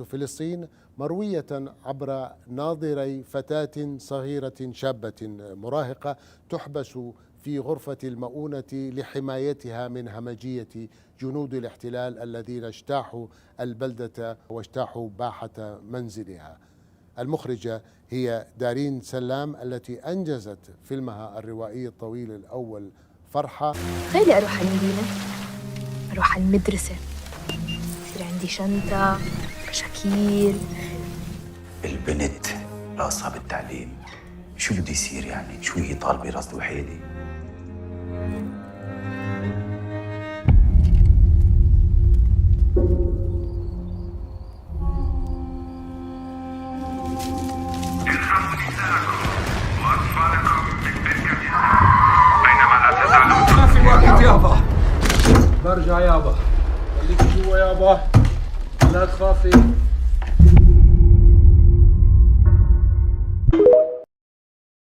فلسطين مروية عبر ناظري فتاة صغيرة شابة مراهقة تحبس في غرفة المؤونة لحمايتها من همجية جنود الاحتلال الذين اجتاحوا البلدة واجتاحوا باحة منزلها. المخرجة هي دارين سلام التي أنجزت فيلمها الروائي الطويل الأول فرحة. تخيلي أروح على المدينة، أروح على المدرسة، يصير عندي شنطة، كشاكيل. البنت راسها بالتعليم، شو بده يصير يعني؟ شو هي طالبة راس وحيدة؟ ما في وقت يابا، برجع يابا، خليكي جوا يابا، لا تخافي.